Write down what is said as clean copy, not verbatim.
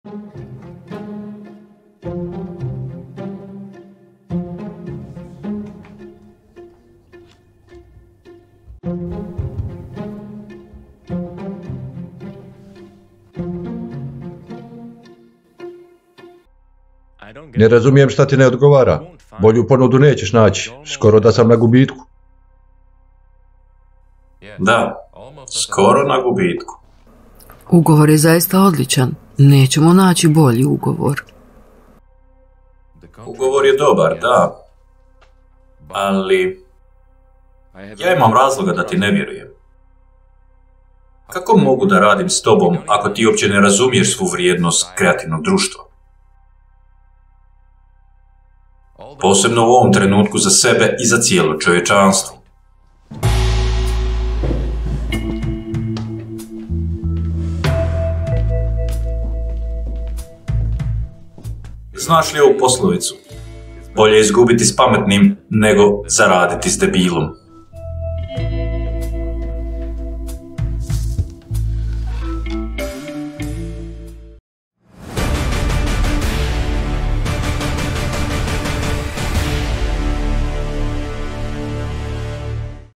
Ne razumijem šta ti ne odgovara. Bolju ponudu nećeš naći. Skoro da sam na gubitku. Da, skoro na gubitku. Ugovor je zaista odličan. Nećemo naći bolji ugovor. Ugovor je dobar, da. Ali ja imam razloga da ti ne vjerujem. Kako mogu da radim s tobom ako ti uopće ne razumiješ svu vrijednost kreativnog društva? Posebno u ovom trenutku za sebe i za cijelo čovječanstvo. Znaš li ovu poslovicu? Bolje izgubiti s pametnim nego zaraditi s debilom.